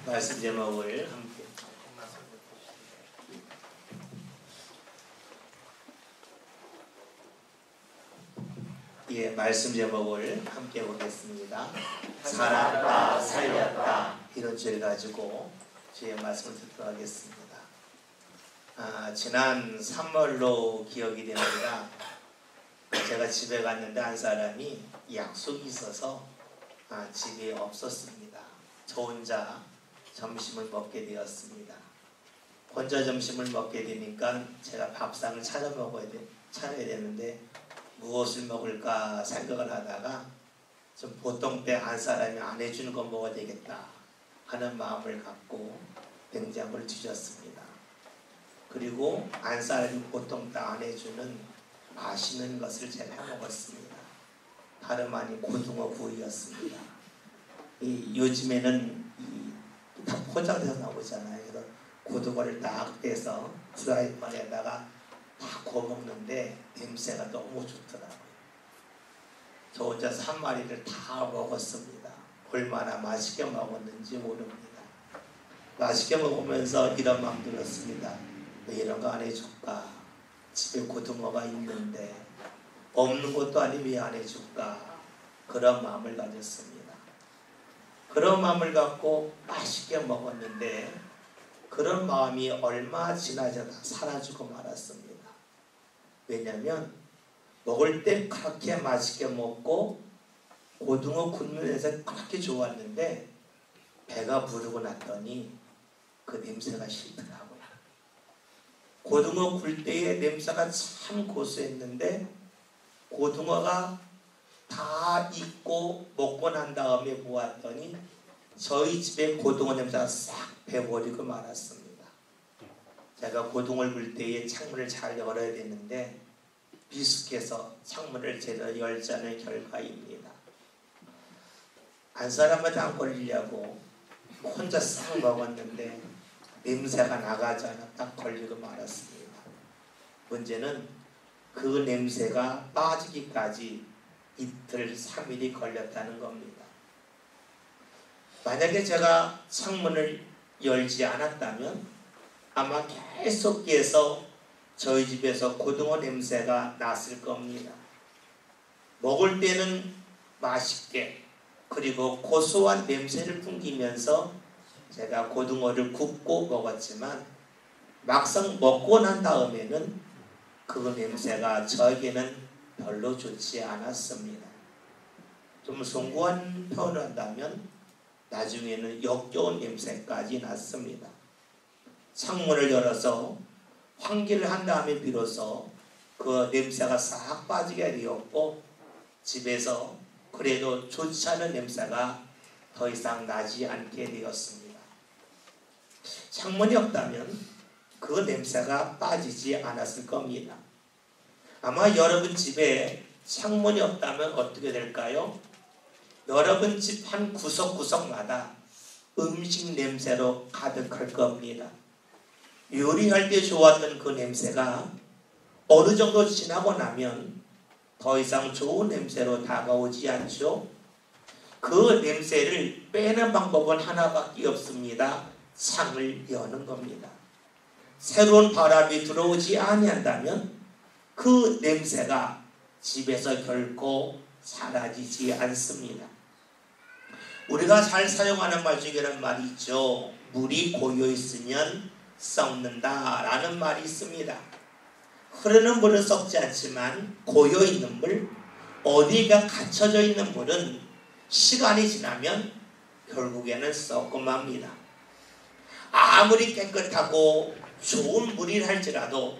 말씀 제목을 함께 말씀 제목을 함께 보겠습니다. 살았다 살렸다 이런 주제를 가지고 주의 말씀을 듣도록 하겠습니다. 지난 3월로 기억이 됩니다. 제가 집에 갔는데 한 사람이 약속이 있어서 집에 없었습니다. 저 혼자 점심을 먹게 되었습니다. 혼자 점심을 먹게 되니까 제가 밥상을 차려야 되는데 무엇을 먹을까 생각을 하다가 좀 보통 때 한 사람이 안 해주는 거 먹어야 되겠다 하는 마음을 갖고 냉장고를 뒤졌습니다. 그리고 한 사람이 보통 때 안 해주는 맛있는 것을 제가 먹었습니다. 다름 아닌 고등어 구이였습니다. 요즘에는 다 포장돼서 나오잖아요. 그래서 고등어를 딱 떼서 프라이팬에다가 다 구워 먹는데 냄새가 너무 좋더라고요. 저 혼자 3마리를 다 먹었습니다. 얼마나 맛있게 먹었는지 모릅니다. 맛있게 먹으면서 이런 마음 들었습니다. 왜 이런 거 안 해줄까? 집에 고등어가 있는데 없는 것도 아니면 왜 안 해줄까? 그런 마음을 가졌습니다. 그런 마음을 갖고 맛있게 먹었는데 그런 마음이 얼마 지나자다 사라지고 말았습니다. 왜냐하면 먹을 때 그렇게 맛있게 먹고 고등어 굽는 냄새 그렇게 좋았는데 배가 부르고 났더니 그 냄새가 싫더라고요. 고등어 굴 때의 냄새가 참 고소했는데 고등어가 다 익고 먹고 난 다음에 보았더니 저희 집에 고등어 냄새가 싹 배버리고 말았습니다. 제가 고등어를 굴 때에 창문을 잘 열어야 되는데 미숙해서 창문을 제대로 열지 않은 결과입니다. 한 사람한테 안 걸리려고 혼자 싹 먹었는데 냄새가 나가지 않아 딱 걸리고 말았습니다. 문제는 그 냄새가 빠지기까지 이틀, 3일이 걸렸다는 겁니다. 만약에 제가 창문을 열지 않았다면 아마 계속해서 저희 집에서 고등어 냄새가 났을 겁니다. 먹을 때는 맛있게 그리고 고소한 냄새를 풍기면서 제가 고등어를 굽고 먹었지만 막상 먹고 난 다음에는 그 냄새가 저에게는 별로 좋지 않았습니다. 좀 송구한 표현을 한다면 나중에는 역겨운 냄새까지 났습니다. 창문을 열어서 환기를 한 다음에 비로소 그 냄새가 싹 빠지게 되었고 집에서 그래도 좋지 않은 냄새가 더 이상 나지 않게 되었습니다. 창문이 없다면 그 냄새가 빠지지 않았을 겁니다. 아마 여러분 집에 창문이 없다면 어떻게 될까요? 여러분 집 한 구석구석마다 음식 냄새로 가득할 겁니다. 요리할 때 좋았던 그 냄새가 어느 정도 지나고 나면 더 이상 좋은 냄새로 다가오지 않죠. 그 냄새를 빼는 방법은 하나밖에 없습니다. 창을 여는 겁니다. 새로운 바람이 들어오지 아니한다면 그 냄새가 집에서 결코 사라지지 않습니다. 우리가 잘 사용하는 말 중에 이런 말이 있죠. 물이 고여 있으면 썩는다 라는 말이 있습니다. 흐르는 물은 썩지 않지만 고여 있는 물, 어디가 갇혀져 있는 물은 시간이 지나면 결국에는 썩고 맙니다. 아무리 깨끗하고 좋은 물이라 할지라도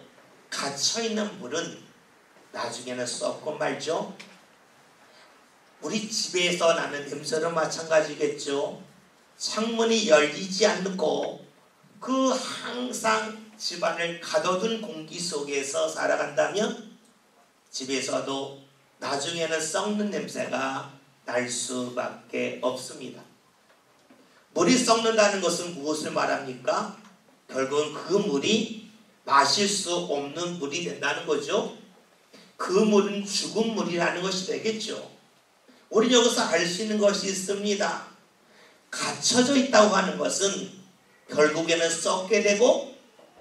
갇혀있는 물은 나중에는 썩고 말죠. 우리 집에서 나는 냄새도 마찬가지겠죠. 창문이 열리지 않고 그 항상 집안을 가둬둔 공기 속에서 살아간다면 집에서도 나중에는 썩는 냄새가 날 수밖에 없습니다. 물이 썩는다는 것은 무엇을 말합니까? 결국은 그 물이 마실 수 없는 물이 된다는 거죠. 그 물은 죽은 물이라는 것이 되겠죠. 우리 여기서 알 수 있는 것이 있습니다. 갇혀져 있다고 하는 것은 결국에는 썩게 되고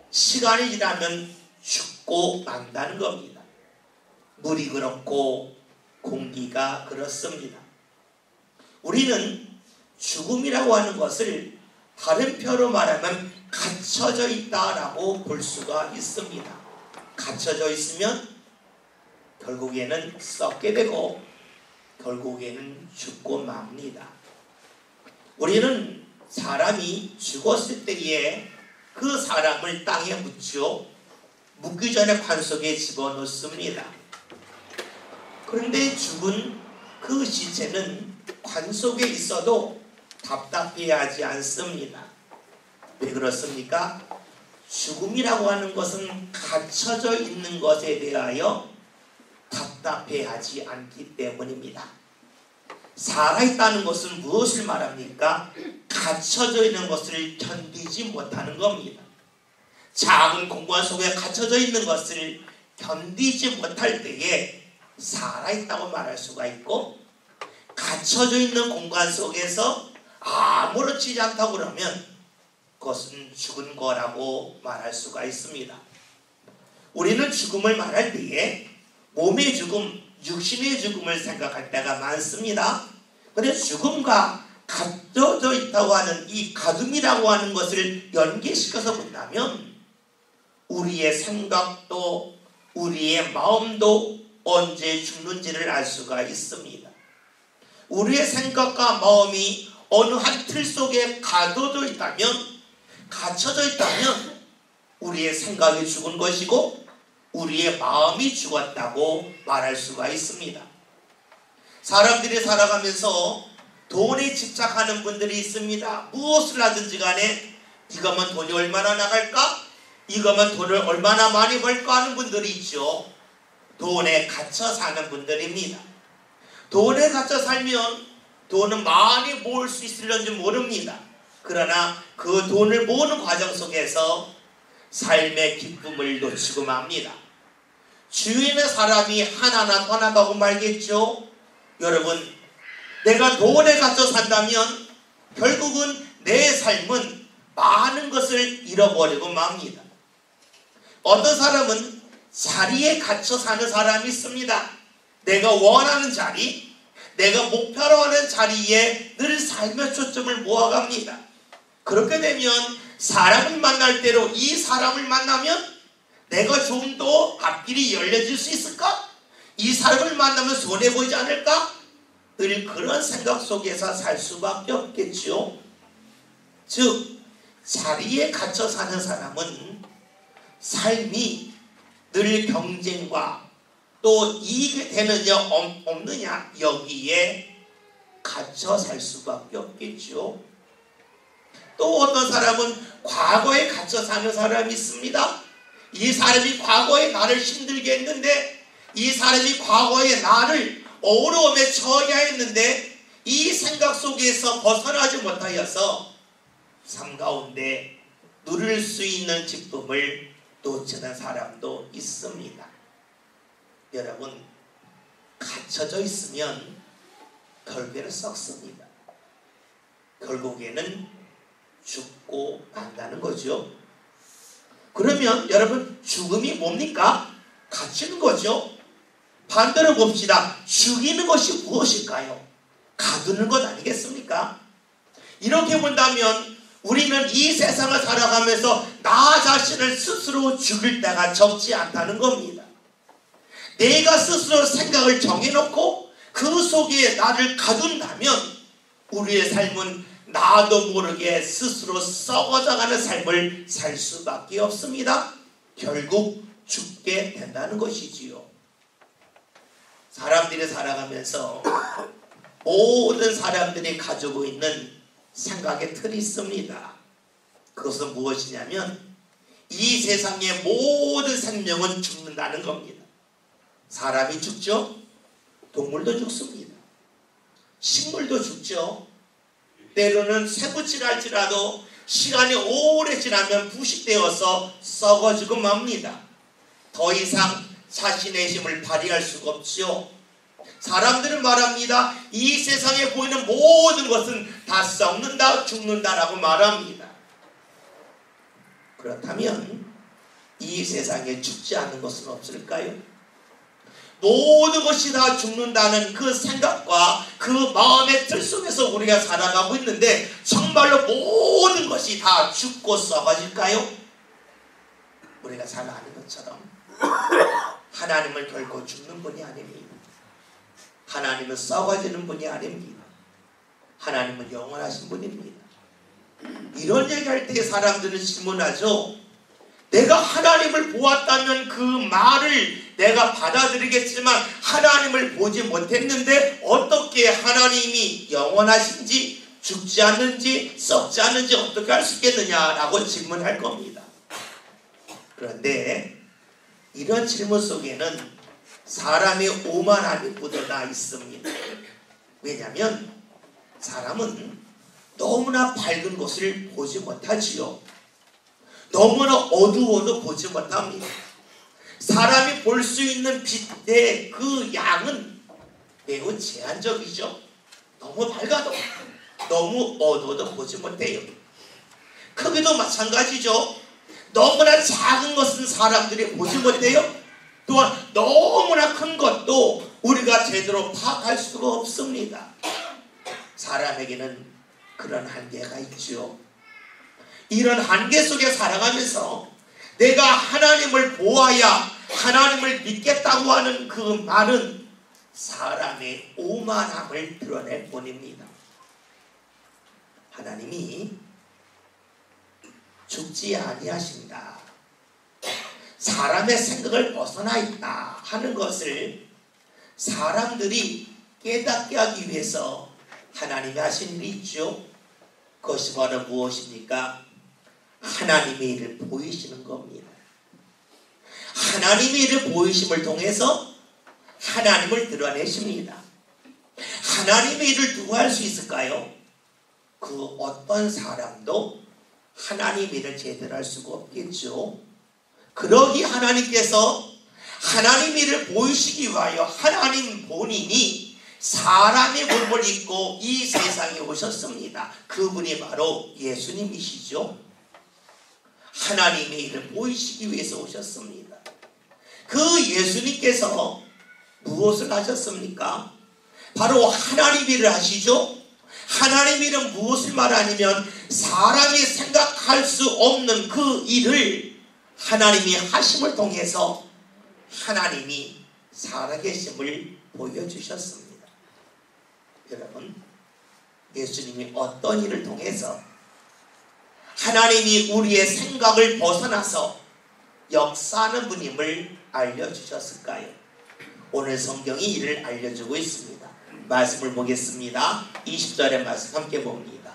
시간이 지나면 죽고 만다는 겁니다. 물이 그렇고 공기가 그렇습니다. 우리는 죽음이라고 하는 것을 다른 표로 말하면 갇혀져 있다라고 볼 수가 있습니다. 갇혀져 있으면 결국에는 썩게 되고 결국에는 죽고 맙니다. 우리는 사람이 죽었을 때에 그 사람을 땅에 묻죠. 묻기 전에 관 속에 집어넣습니다. 그런데 죽은 그 시체는 관 속에 있어도 답답해하지 않습니다. 왜 그렇습니까? 죽음이라고 하는 것은 갇혀져 있는 것에 대하여 답답해하지 않기 때문입니다. 살아있다는 것은 무엇을 말합니까? 갇혀져 있는 것을 견디지 못하는 겁니다. 작은 공간 속에 갇혀져 있는 것을 견디지 못할 때에 살아있다고 말할 수가 있고, 갇혀져 있는 공간 속에서 아무렇지 않다고 그러면 그것은 죽은 거라고 말할 수가 있습니다. 우리는 죽음을 말할 때에 몸의 죽음, 육신의 죽음을 생각할 때가 많습니다. 그런데 죽음과 갇혀져 있다고 하는 이 가둠이라고 하는 것을 연계시켜서 본다면 우리의 생각도 우리의 마음도 언제 죽는지를 알 수가 있습니다. 우리의 생각과 마음이 어느 한 틀 속에 가둬져 있다면, 갇혀져 있다면 우리의 생각이 죽은 것이고 우리의 마음이 죽었다고 말할 수가 있습니다. 사람들이 살아가면서 돈에 집착하는 분들이 있습니다. 무엇을 하든지 간에 이거면 돈이 얼마나 나갈까? 이거면 돈을 얼마나 많이 벌까 하는 분들이 있죠. 돈에 갇혀 사는 분들입니다. 돈에 갇혀 살면 돈은 많이 모을 수 있을런지 모릅니다. 그러나 그 돈을 모으는 과정 속에서 삶의 기쁨을 놓치고 맙니다. 주위의 사람이 하나하나 떠나가고 말겠죠. 여러분, 내가 돈에 갇혀 산다면 결국은 내 삶은 많은 것을 잃어버리고 맙니다. 어떤 사람은 자리에 갇혀 사는 사람이 있습니다. 내가 원하는 자리, 내가 목표로 하는 자리에 늘 삶의 초점을 모아갑니다. 그렇게 되면 사람을 만날 대로 이 사람을 만나면 내가 좀 더 앞길이 열려질 수 있을까? 이 사람을 만나면 손해보이지 않을까? 늘 그런 생각 속에서 살 수밖에 없겠죠. 즉 자리에 갇혀 사는 사람은 삶이 늘 경쟁과 또 이익이 되느냐 없느냐 여기에 갇혀 살 수밖에 없겠죠. 또 어떤 사람은 과거에 갇혀 사는 사람이 있습니다. 이 사람이 과거에 나를 힘들게 했는데, 이 사람이 과거에 나를 어려움에 처하게 했는데 이 생각 속에서 벗어나지 못하여서 삶 가운데 누릴 수 있는 기쁨을 놓치는 사람도 있습니다. 여러분, 갇혀져 있으면 결국에는 썩습니다. 결국에는 죽고 만다는 거죠. 그러면 여러분, 죽음이 뭡니까? 갇히는 거죠. 반대로 봅시다. 죽이는 것이 무엇일까요? 가두는 것 아니겠습니까? 이렇게 본다면 우리는 이 세상을 살아가면서 나 자신을 스스로 죽일 때가 적지 않다는 겁니다. 내가 스스로 생각을 정해놓고 그 속에 나를 가둔다면 우리의 삶은 나도 모르게 스스로 썩어져가는 삶을 살 수밖에 없습니다. 결국 죽게 된다는 것이지요. 사람들이 살아가면서 모든 사람들이 가지고 있는 생각의 틀이 있습니다. 그것은 무엇이냐면 이 세상의 모든 생명은 죽는다는 겁니다. 사람이 죽죠. 동물도 죽습니다. 식물도 죽죠. 때로는 쇠붙이라 할지라도 시간이 오래 지나면 부식되어서 썩어지고 맙니다. 더 이상 자신의 힘을 발휘할 수가 없죠. 사람들은 말합니다. 이 세상에 보이는 모든 것은 다 썩는다, 죽는다라고 말합니다. 그렇다면 이 세상에 죽지 않는 것은 없을까요? 모든 것이 다 죽는다는 그 생각과 그 마음의 틀 속에서 우리가 살아가고 있는데 정말로 모든 것이 다 죽고 썩어질까요? 우리가 잘 아는 것처럼 하나님은 결코 죽는 분이 아닙니다. 하나님은 썩어지는 분이 아닙니다. 하나님은 영원하신 분입니다. 이런 얘기할 때 사람들은 질문하죠. 내가 하나님을 보았다면 그 말을 내가 받아들이겠지만 하나님을 보지 못했는데 어떻게 하나님이 영원하신지 죽지 않는지 썩지 않는지 어떻게 할 수 있겠느냐라고 질문할 겁니다. 그런데 이런 질문 속에는 사람의 오만함이 묻어나 있습니다. 왜냐하면 사람은 너무나 밝은 것을 보지 못하지요. 너무나 어두워도 보지 못합니다. 사람이 볼 수 있는 빛의 그 양은 매우 제한적이죠. 너무 밝아도 너무 어두워도 보지 못해요. 크기도 마찬가지죠. 너무나 작은 것은 사람들이 보지 못해요. 또한 너무나 큰 것도 우리가 제대로 파악할 수가 없습니다. 사람에게는 그런 한계가 있죠. 이런 한계 속에 살아가면서 내가 하나님을 보아야 하나님을 믿겠다고 하는 그 말은 사람의 오만함을 드러낼 뿐입니다. 하나님이 죽지 아니하신다, 사람의 생각을 벗어나 있다 하는 것을 사람들이 깨닫게 하기 위해서 하나님이 하신 일이 있죠. 그것이 바로 무엇입니까? 하나님의 일을 보이시는 겁니다. 하나님의 일을 보이심을 통해서 하나님을 드러내십니다. 하나님의 일을 누가 할 수 있을까요? 그 어떤 사람도 하나님의 일을 제대로 할 수가 없겠죠. 그러기 하나님께서 하나님의 일을 보이시기 위하여 하나님 본인이 사람의 몸을 입고 이 세상에 오셨습니다. 그분이 바로 예수님이시죠. 하나님의 일을 보이시기 위해서 오셨습니다. 그 예수님께서 무엇을 하셨습니까? 바로 하나님의 일을 하시죠. 하나님의 일은 무엇을 말하냐면 사람이 생각할 수 없는 그 일을 하나님이 하심을 통해서 하나님이 살아계심을 보여주셨습니다. 여러분, 예수님이 어떤 일을 통해서 하나님이 우리의 생각을 벗어나서 역사하는 분임을 알려주셨을까요? 오늘 성경이 이를 알려주고 있습니다. 말씀을 보겠습니다. 20절의 말씀 함께 봅니다.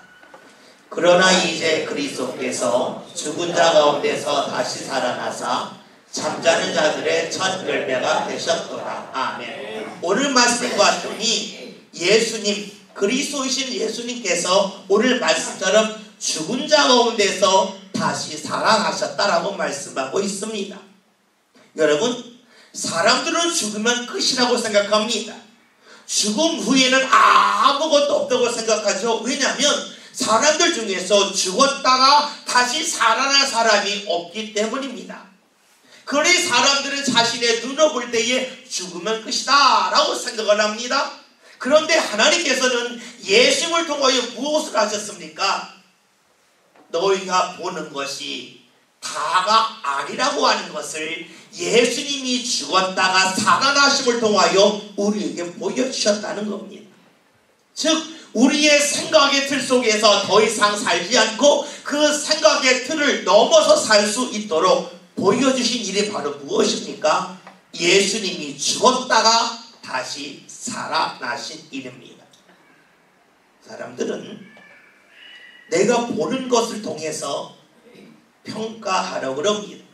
그러나 이제 그리스도께서 죽은 자 가운데서 다시 살아나사 잠자는 자들의 첫 열매가 되셨더라. 아멘. 오늘 말씀을 보았더니 예수님, 그리스도이신 예수님께서 오늘 말씀처럼 죽은 자 가운데서 다시 살아나셨다라고 말씀하고 있습니다. 여러분, 사람들은 죽으면 끝이라고 생각합니다. 죽음 후에는 아무것도 없다고 생각하죠. 왜냐하면 사람들 중에서 죽었다가 다시 살아난 사람이 없기 때문입니다. 그러니 사람들은 자신의 눈을 볼 때에 죽으면 끝이다 라고 생각을 합니다. 그런데 하나님께서는 예수님을 통하여 무엇을 하셨습니까? 너희가 보는 것이 다가 아니라고 하는 것을 예수님이 죽었다가 살아나심을 통하여 우리에게 보여주셨다는 겁니다. 즉 우리의 생각의 틀 속에서 더 이상 살지 않고 그 생각의 틀을 넘어서 살 수 있도록 보여주신 일이 바로 무엇입니까? 예수님이 죽었다가 다시 살아나신 일입니다. 사람들은 내가 보는 것을 통해서 평가하려고 합니다.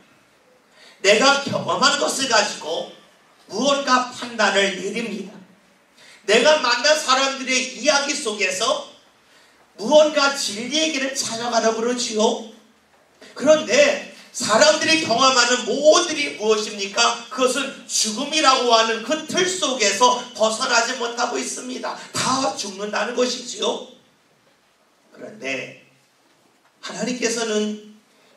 내가 경험한 것을 가지고 무언가 판단을 내립니다. 내가 만난 사람들의 이야기 속에서 무언가 진리의 길을 찾아가려고 그러지요. 그런데 사람들이 경험하는 모든이 무엇입니까? 그것은 죽음이라고 하는 그 틀 속에서 벗어나지 못하고 있습니다. 다 죽는다는 것이지요. 그런데 하나님께서는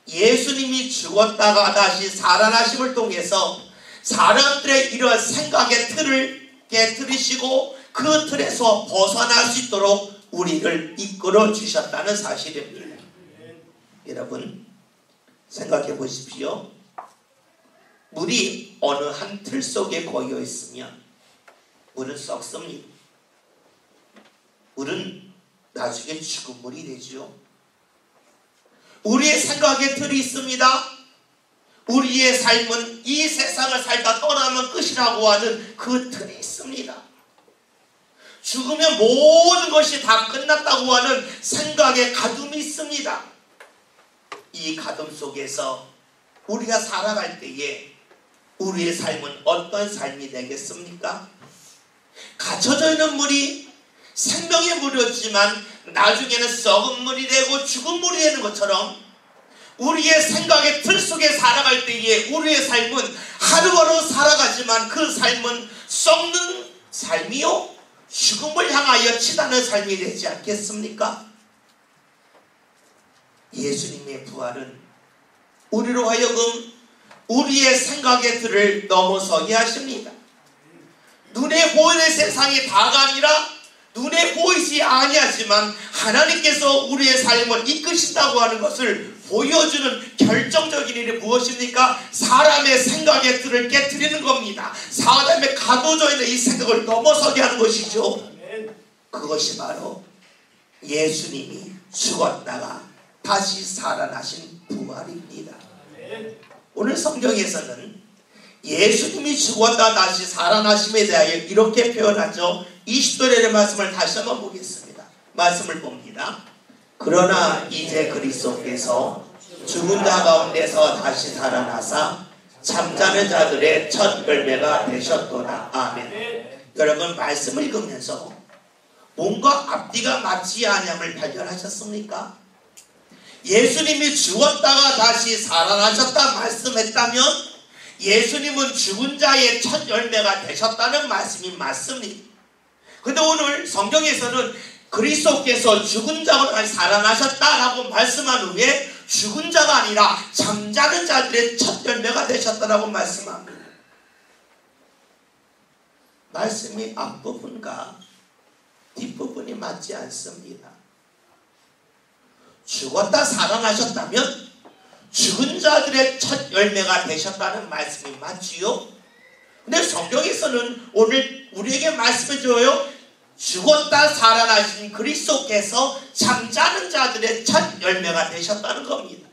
예수님이 죽었다가 다시 살아나심을 통해서 사람들의 이러한 생각의 틀을 깨뜨리시고 그 틀에서 벗어날 수 있도록 우리를 이끌어 주셨다는 사실입니다. 여러분 생각해 보십시오. 물이 어느 한 틀 속에 고여 있으면 물은 썩습니다. 물은 나중에 죽은 물이 되죠. 우리의 생각의 틀이 있습니다. 우리의 삶은 이 세상을 살다 떠나면 끝이라고 하는 그 틀이 있습니다. 죽으면 모든 것이 다 끝났다고 하는 생각의 가둠이 있습니다. 이 가둠 속에서 우리가 살아갈 때에 우리의 삶은 어떤 삶이 되겠습니까? 갇혀져 있는 물이 생명의 물이었지만 나중에는 썩은 물이 되고 죽은 물이 되는 것처럼 우리의 생각의 틀 속에 살아갈 때에 우리의 삶은 하루하루 살아가지만 그 삶은 썩는 삶이요 죽음을 향하여 치닫는 삶이 되지 않겠습니까? 예수님의 부활은 우리로 하여금 우리의 생각의 틀을 넘어서게 하십니다. 눈에 보이는 세상이 다가 아니라 눈에 보이지 아니하지만 하나님께서 우리의 삶을 이끄신다고 하는 것을 보여주는 결정적인 일이 무엇입니까? 사람의 생각의 틀을 깨뜨리는 겁니다. 사람의 가둬져 있는 이 생각을 넘어서게 하는 것이죠. 그것이 바로 예수님이 죽었다가 다시 살아나신 부활입니다. 오늘 성경에서는 예수님이 죽었다 다시 살아나심에 대하여 이렇게 표현하죠. 20절의 말씀을 다시 한번 보겠습니다. 말씀을 봅니다. 그러나 이제 그리스도께서 죽은 자 가운데서 다시 살아나사 잠자는 자들의 첫 열매가 되셨도다. 아멘. 여러분 말씀을 읽으면서 뭔가 앞뒤가 맞지 않음을 발견하셨습니까? 예수님이 죽었다가 다시 살아나셨다 말씀했다면 예수님은 죽은 자의 첫 열매가 되셨다는 말씀이 맞습니다. 그런데 오늘 성경에서는 그리스도께서 죽은 자가 살아나셨다라고 말씀한 후에 죽은 자가 아니라 잠자는 자들의 첫 열매가 되셨다라고 말씀합니다. 말씀이 앞부분과 뒷부분이 맞지 않습니다. 죽었다 살아나셨다면 죽은 자들의 첫 열매가 되셨다는 말씀이 맞지요? 근데 성경에서는 오늘 우리에게 말씀해줘요. 죽었다 살아나신 그리스도께서 잠자는 자들의 첫 열매가 되셨다는 겁니다.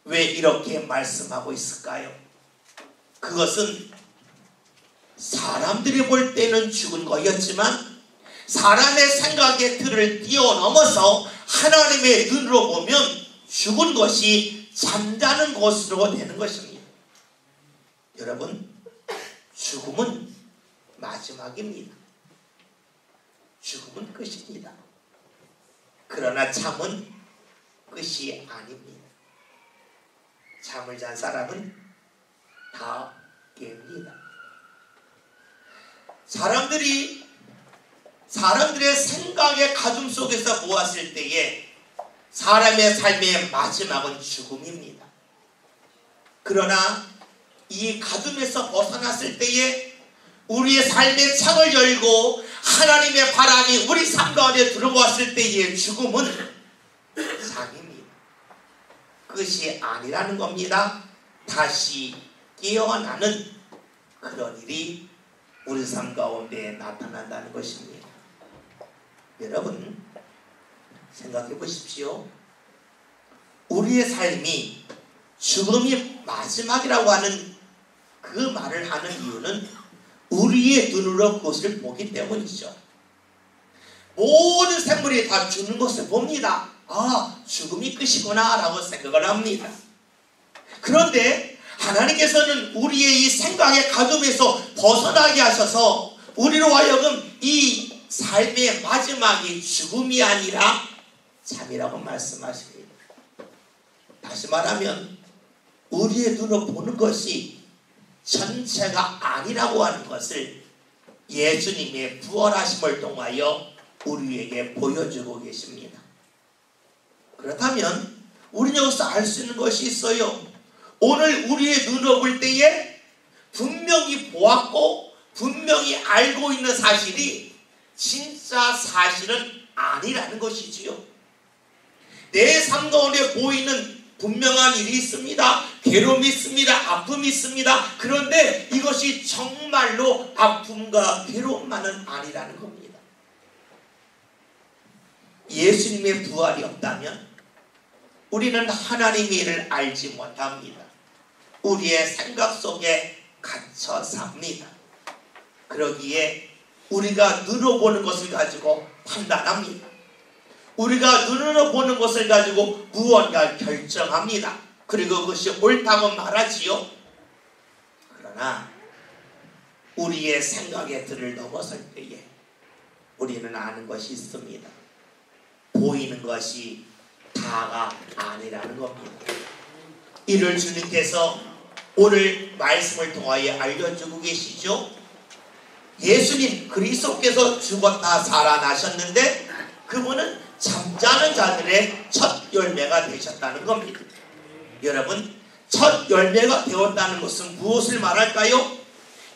왜 이렇게 말씀하고 있을까요? 그것은 사람들이 볼 때는 죽은 거였지만 사람의 생각의 틀을 뛰어넘어서 하나님의 눈으로 보면 죽은 것이 잠자는 것으로 되는 것입니다. 여러분, 죽음은 마지막입니다. 죽음은 끝입니다. 그러나 잠은 끝이 아닙니다. 잠을 잔 사람은 다 깹니다. 사람들의 생각의 가둠 속에서 보았을 때에 사람의 삶의 마지막은 죽음입니다. 그러나 이 가둠에서 벗어났을 때에 우리의 삶의 창을 열고 하나님의 바람이 우리 삶 가운데 들어왔을 때의 죽음은 상입니다. 끝이 아니라는 겁니다. 다시 깨어나는 그런 일이 우리 삶 가운데 나타난다는 것입니다. 여러분 생각해 보십시오. 우리의 삶이 죽음이 마지막이라고 하는 그 말을 하는 이유는 우리의 눈으로 그것을 보기 때문이죠. 모든 생물이 다 죽는 것을 봅니다. 아, 죽음이 끝이구나 라고 생각을 합니다. 그런데 하나님께서는 우리의 이 생각의 가둠에서 벗어나게 하셔서 우리로 하여금 이 삶의 마지막이 죽음이 아니라 잠이라고 말씀하십니다. 다시 말하면 우리의 눈으로 보는 것이 전체가 아니라고 하는 것을 예수님의 부활하심을 통하여 우리에게 보여주고 계십니다. 그렇다면 우리는 여기서 알 수 있는 것이 있어요. 오늘 우리의 눈으로 볼 때에 분명히 보았고 분명히 알고 있는 사실이 진짜 사실은 아니라는 것이지요. 내 삶 가운데 보이는 분명한 일이 있습니다. 괴로움이 있습니다. 아픔이 있습니다. 그런데 이것이 정말로 아픔과 괴로움만은 아니라는 겁니다. 예수님의 부활이 없다면 우리는 하나님의 일을 알지 못합니다. 우리의 생각 속에 갇혀 삽니다. 그러기에 우리가 눈으로 보는 것을 가지고 판단합니다. 우리가 눈으로 보는 것을 가지고 무언가 결정합니다. 그리고 그것이 옳다고 말하지요. 그러나 우리의 생각의 틀을 넘어설 때에 우리는 아는 것이 있습니다. 보이는 것이 다가 아니라는 겁니다. 이를 주님께서 오늘 말씀을 통하여 알려주고 계시죠. 예수님 그리스도께서 죽었다 살아나셨는데 그분은 잠자는 자들의 첫 열매가 되셨다는 겁니다. 여러분, 첫 열매가 되었다는 것은 무엇을 말할까요?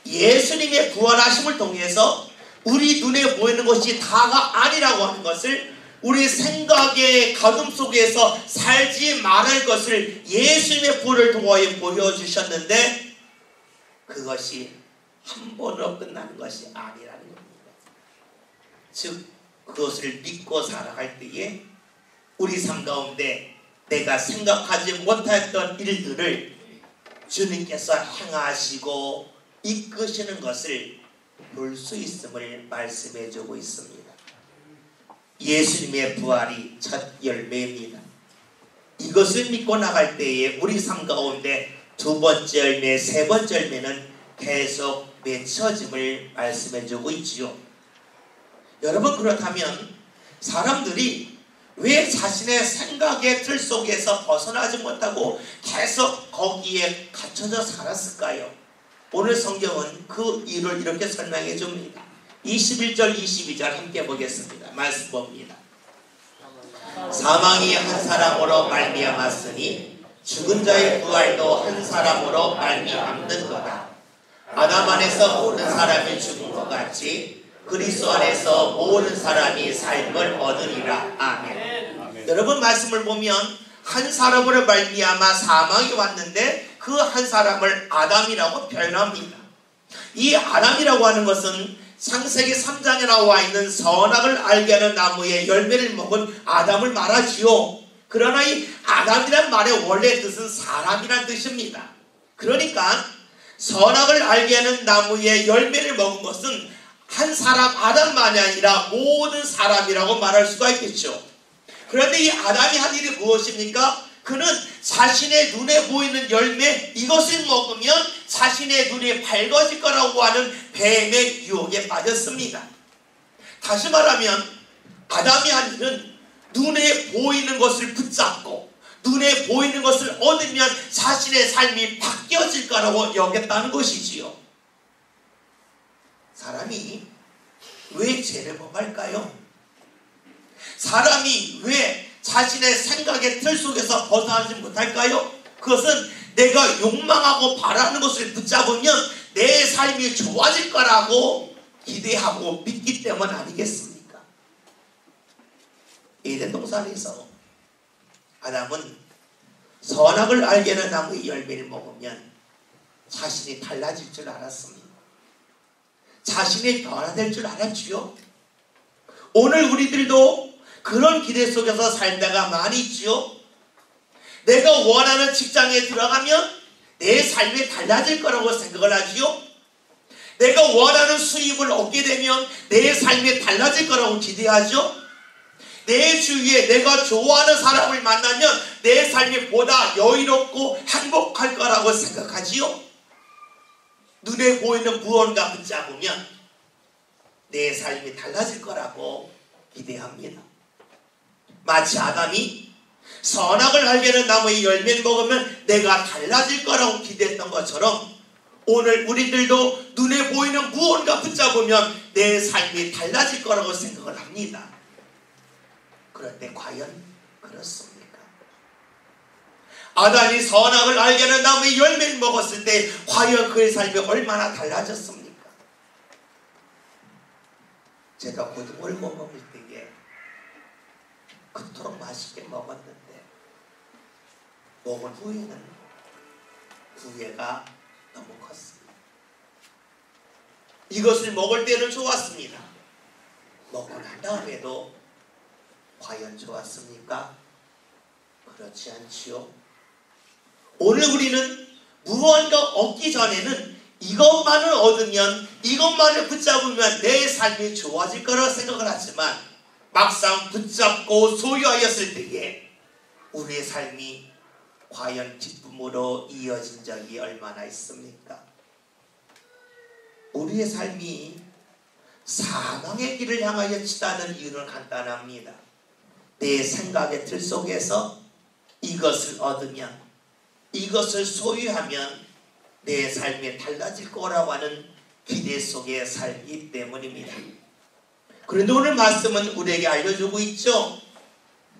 예수님의 부활하심을 통해서 우리 눈에 보이는 것이 다가 아니라고 하는 것을, 우리 생각의 가둠 속에서 살지 말할 것을 예수님의 부활을 통하여 보여주셨는데 그것이 한 번으로 끝나는 것이 아니라는 겁니다. 즉 그것을 믿고 살아갈 때에 우리 삶 가운데 내가 생각하지 못했던 일들을 주님께서 행하시고 이끄시는 것을 볼 수 있음을 말씀해 주고 있습니다. 예수님의 부활이 첫 열매입니다. 이것을 믿고 나갈 때에 우리 삶 가운데 두 번째 열매, 세 번째 열매는 계속 맺혀짐을 말씀해 주고 있지요. 여러분, 그렇다면 사람들이 왜 자신의 생각의 틀 속에서 벗어나지 못하고 계속 거기에 갇혀져 살았을까요? 오늘 성경은 그 이유를 이렇게 설명해 줍니다. 21절 22절 함께 보겠습니다. 말씀 봅니다. 사망이 한 사람으로 말미암았으니 죽은 자의 부활도 한 사람으로 말미암는 거다. 아담 안에서 모든 사람이 죽은 것 같이 그리스도 안에서 모든 사람이 삶을 얻으리라. 아멘. 여러분, 말씀을 보면 한 사람으로 말미암아 사망이 왔는데 그 한 사람을 아담이라고 표현합니다. 이 아담이라고 하는 것은 창세기 3장에 나와 있는 선악을 알게 하는 나무의 열매를 먹은 아담을 말하지요. 그러나 이 아담이란 말의 원래 뜻은 사람이란 뜻입니다. 그러니까 선악을 알게 하는 나무의 열매를 먹은 것은 한 사람 아담만이 아니라 모든 사람이라고 말할 수가 있겠죠. 그런데 이 아담이 한 일이 무엇입니까? 그는 자신의 눈에 보이는 열매, 이것을 먹으면 자신의 눈이 밝아질 거라고 하는 뱀의 유혹에 빠졌습니다. 다시 말하면 아담이 한 일은 눈에 보이는 것을 붙잡고 눈에 보이는 것을 얻으면 자신의 삶이 바뀌어질 거라고 여겼다는 것이지요. 사람이 왜 죄를 범할까요? 사람이 왜 자신의 생각의 틀 속에서 벗어나지 못할까요? 그것은 내가 욕망하고 바라는 것을 붙잡으면 내 삶이 좋아질 거라고 기대하고 믿기 때문 아니겠습니까? 에덴 동산에서 아담은 선악을 알게 하는 나무의 열매를 먹으면 자신이 달라질 줄 알았습니다. 자신이 변화될 줄 알았지요. 오늘 우리들도 그런 기대 속에서 살다가 많이 있지요. 내가 원하는 직장에 들어가면 내 삶이 달라질 거라고 생각을 하지요. 내가 원하는 수입을 얻게 되면 내 삶이 달라질 거라고 기대하죠. 내 주위에 내가 좋아하는 사람을 만나면 내 삶이 보다 여유롭고 행복할 거라고 생각하지요. 눈에 보이는 무언가 붙잡으면 내 삶이 달라질 거라고 기대합니다. 마치 아담이 선악을 알게 하는 나무의 열매를 먹으면 내가 달라질 거라고 기대했던 것처럼 오늘 우리들도 눈에 보이는 무언가 붙잡으면 내 삶이 달라질 거라고 생각을 합니다. 그런데 과연 그렇습니까? 아담이 선악을 알게 하는 나무의 열매를 먹었을 때 과연 그의 삶이 얼마나 달라졌습니까? 제가 고등어를 먹을 때에 그토록 맛있게 먹었는데 먹은 후에는 후회가 너무 컸습니다. 이것을 먹을 때는 좋았습니다. 먹고 난 다음에도 과연 좋았습니까? 그렇지 않지요. 오늘 우리는 무언가 얻기 전에는 이것만을 얻으면, 이것만을 붙잡으면 내 삶이 좋아질 거라고 생각을 하지만 막상 붙잡고 소유하였을 때에 우리의 삶이 과연 기쁨으로 이어진 적이 얼마나 있습니까? 우리의 삶이 사망의 길을 향하여 치닫는 이유는 간단합니다. 내 생각의 틀 속에서 이것을 얻으면, 이것을 소유하면 내 삶이 달라질 거라고 하는 기대 속에 살기 때문입니다. 그런데 오늘 말씀은 우리에게 알려주고 있죠.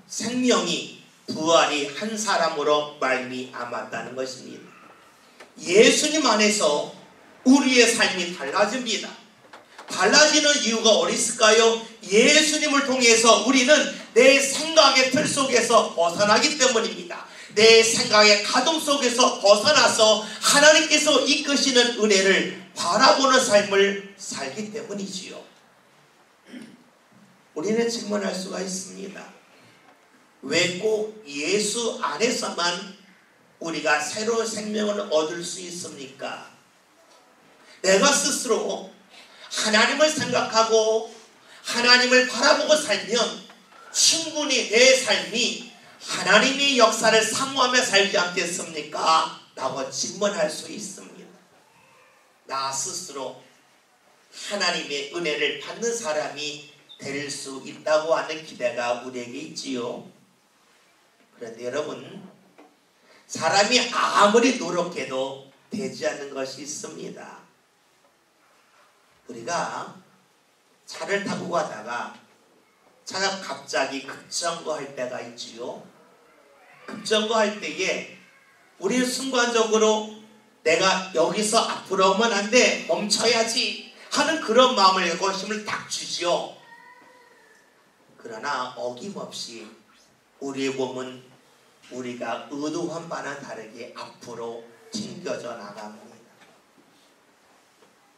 생명이, 부활이 한 사람으로 말미암았다는 것입니다. 예수님 안에서 우리의 삶이 달라집니다. 달라지는 이유가 어디 있을까요? 예수님을 통해서 우리는 내 생각의 틀 속에서 벗어나기 때문입니다. 내 생각의 가동 속에서 벗어나서 하나님께서 이끄시는 은혜를 바라보는 삶을 살기 때문이지요. 우리는 질문할 수가 있습니다. 왜 꼭 예수 안에서만 우리가 새로운 생명을 얻을 수 있습니까? 내가 스스로 하나님을 생각하고 하나님을 바라보고 살면 충분히 내 삶이 하나님의 역사를 사모하며 살지 않겠습니까? 라고 질문할 수 있습니다. 나 스스로 하나님의 은혜를 받는 사람이 될 수 있다고 하는 기대가 우리에게 있지요. 그런데 여러분, 사람이 아무리 노력해도 되지 않는 것이 있습니다. 우리가 차를 타고 가다가 차가 갑자기 급정거할 때가 있지요. 급정거할 때에 우리는 순간적으로 내가 여기서 앞으로 오면 안 돼, 멈춰야지 하는 그런 마음을 갖고 힘을 딱 주지요. 그러나 어김없이 우리의 몸은 우리가 의도한 바는 다르게 앞으로 튕겨져 나갑니다.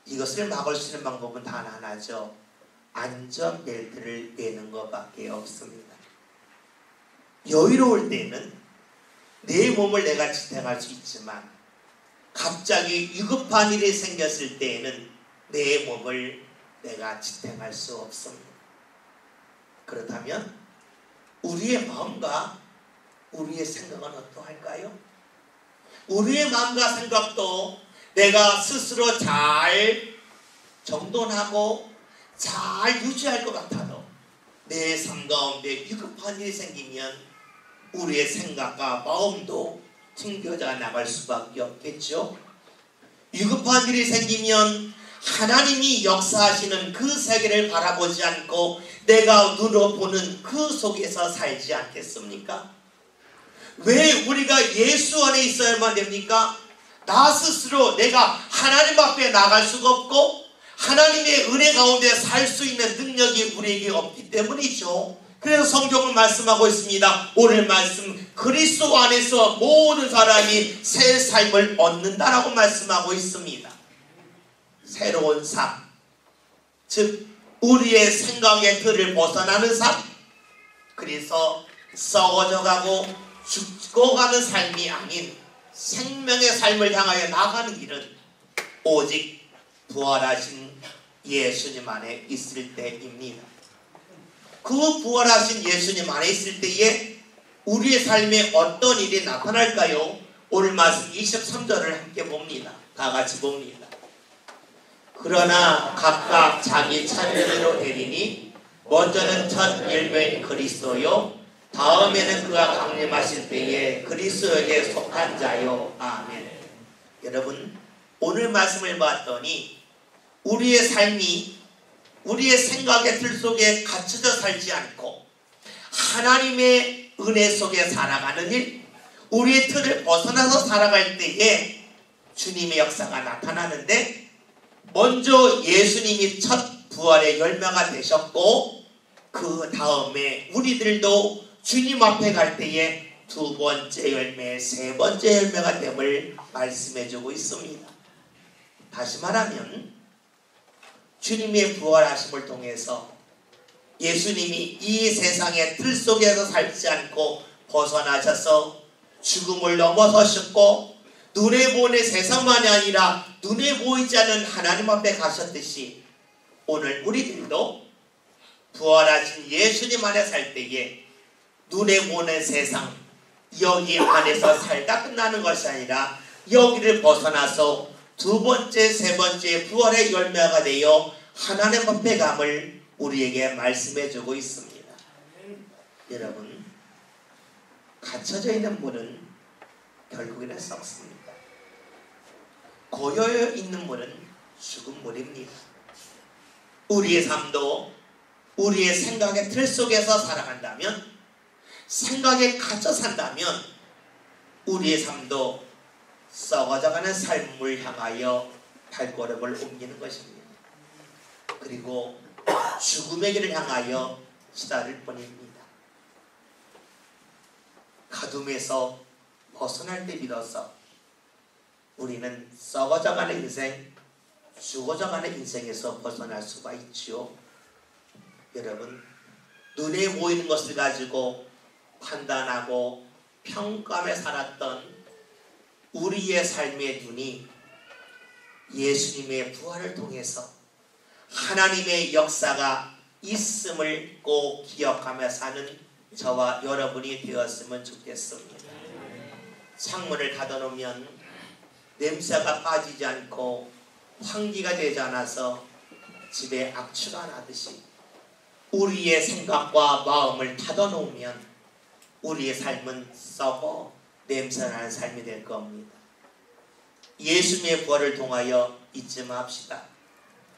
이것을 막을 수 있는 방법은 단 하나죠. 안전벨트를 매는 것밖에 없습니다. 여유로울 때는 내 몸을 내가 지탱할 수 있지만 갑자기 위급한 일이 생겼을 때에는 내 몸을 내가 지탱할 수 없습니다. 그렇다면 우리의 마음과 우리의 생각은 어떠할까요? 우리의 마음과 생각도 내가 스스로 잘 정돈하고 잘 유지할 것 같아도 내 삶 가운데 위급한 일이 생기면 우리의 생각과 마음도 튕겨져 나갈 수밖에 없겠죠. 위급한 일이 생기면 하나님이 역사하시는 그 세계를 바라보지 않고 내가 눈으로 보는 그 속에서 살지 않겠습니까? 왜 우리가 예수 안에 있어야만 됩니까? 나 스스로 내가 하나님 앞에 나갈 수가 없고 하나님의 은혜 가운데 살 수 있는 능력이 우리에게 없기 때문이죠. 그래서 성경은 말씀하고 있습니다. 오늘 말씀, 그리스도 안에서 모든 사람이 새 삶을 얻는다라고 말씀하고 있습니다. 새로운 삶, 즉 우리의 생각의 틀을 벗어나는 삶, 그래서 썩어져가고 죽어가는 삶이 아닌 생명의 삶을 향하여 나가는 길은 오직 부활하신 예수님 안에 있을 때입니다. 그 부활하신 예수님 안에 있을 때에 우리의 삶에 어떤 일이 나타날까요? 오늘 말씀 23절을 함께 봅니다. 다 같이 봅니다. 그러나 각각 자기 차례대로 되리니 먼저는 첫 열매인 그리스도요, 다음에는 그가 강림하실 때에 그리스도에게 속한 자요. 아멘. 여러분, 오늘 말씀을 봤더니 우리의 삶이 우리의 생각의 틀 속에 갇혀져 살지 않고 하나님의 은혜 속에 살아가는 일, 우리의 틀을 벗어나서 살아갈 때에 주님의 역사가 나타나는데, 먼저 예수님이 첫 부활의 열매가 되셨고 그 다음에 우리들도 주님 앞에 갈 때에 두 번째 열매, 세 번째 열매가 됨을 말씀해주고 있습니다. 다시 말하면 주님의 부활하심을 통해서 예수님이 이 세상의 틀 속에서 살지 않고 벗어나셔서 죽음을 넘어서셨고 눈에 보이는 세상만이 아니라 눈에 보이지 않는 하나님 앞에 가셨듯이 오늘 우리들도 부활하신 예수님 안에 살 때에 눈에 보는 세상 여기 안에서 살다 끝나는 것이 아니라 여기를 벗어나서 두 번째, 세 번째 부활의 열매가 되어 하나님 앞에 감을 우리에게 말씀해주고 있습니다. 여러분, 갇혀져 있는 물은 결국에는 썩습니다. 고여 있는 물은 죽은 물입니다. 우리의 삶도 우리의 생각의 틀 속에서 살아간다면, 생각에 갇혀 산다면 우리의 삶도 썩어져가는 삶을 향하여 발걸음을 옮기는 것입니다. 그리고 죽음의 길을 향하여 시달릴 뿐입니다. 가둠에서 벗어날 때 믿어서 우리는 썩어져가는 인생, 죽어져가는 인생에서 벗어날 수가 있지요. 여러분, 눈에 보이는 것을 가지고 판단하고 평가하며 살았던 우리의 삶의 눈이 예수님의 부활을 통해서 하나님의 역사가 있음을 꼭 기억하며 사는 저와 여러분이 되었으면 좋겠습니다. 창문을 닫아놓으면 냄새가 빠지지 않고 환기가 되지 않아서 집에 악취가 나듯이 우리의 생각과 마음을 닫아놓으면 우리의 삶은 썩어 냄새나는 삶이 될 겁니다. 예수님의 부활을 통하여 잊지 맙시다.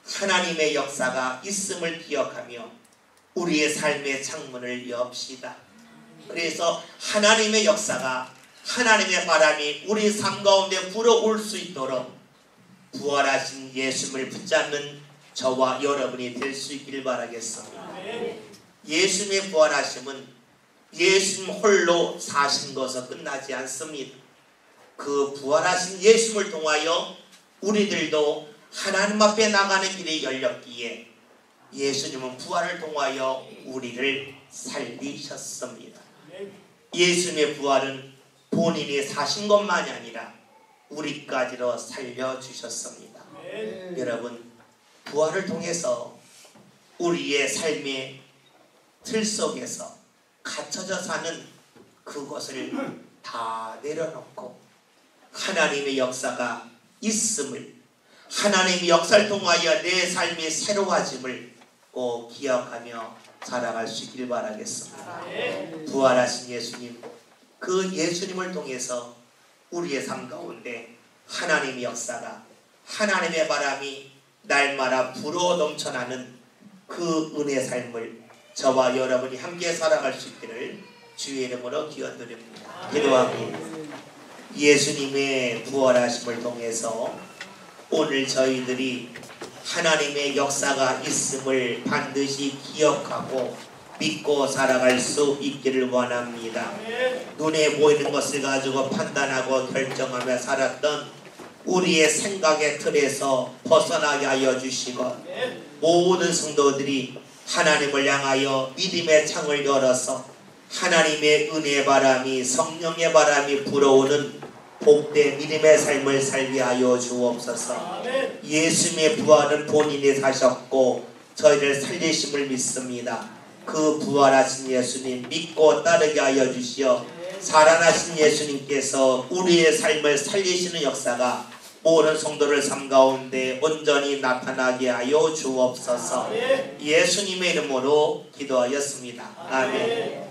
하나님의 역사가 있음을 기억하며 우리의 삶의 창문을 엽시다. 그래서 하나님의 역사가, 하나님의 바람이 우리 삶 가운데 불어올 수 있도록 부활하신 예수님을 붙잡는 저와 여러분이 될 수 있기를 바라겠습니다. 예수님의 부활하심은 예수님 홀로 사신 것은 끝나지 않습니다. 그 부활하신 예수님을 통하여 우리들도 하나님 앞에 나가는 길이 열렸기에 예수님은 부활을 통하여 우리를 살리셨습니다. 예수님의 부활은 본인이 사신 것만이 아니라 우리까지도 살려주셨습니다. 여러분, 부활을 통해서 우리의 삶의 틀 속에서 갇혀져 사는 그것을 다 내려놓고 하나님의 역사가 있음을, 하나님의 역사를 통하여 내 삶이 새로워짐을 꼭 기억하며 살아갈 수 있기를 바라겠습니다. 부활하신 예수님, 그 예수님을 통해서 우리의 삶 가운데 하나님의 역사가, 하나님의 바람이 날마다 불어 넘쳐나는 그 은혜의 삶을 저와 여러분이 함께 살아갈 수 있기를 주의 이름으로 기원드립니다. 기도합니다. 예수님의 부활하심을 통해서 오늘 저희들이 하나님의 역사가 있음을 반드시 기억하고 믿고 살아갈 수 있기를 원합니다. 눈에 보이는 것을 가지고 판단하고 결정하며 살았던 우리의 생각의 틀에서 벗어나게 하여 주시고, 모든 성도들이 하나님을 향하여 믿음의 창을 열어서 하나님의 은혜의 바람이, 성령의 바람이 불어오는 복된 믿음의 삶을 살게 하여 주옵소서. 예수님의 부활은 본인이 사셨고 저희를 살리심을 믿습니다. 그 부활하신 예수님 믿고 따르게 하여 주시어 살아나신 예수님께서 우리의 삶을 살리시는 역사가 모든 성도를 삶 가운데 온전히 나타나게 하여 주옵소서. 예수님의 이름으로 기도하였습니다. 아멘.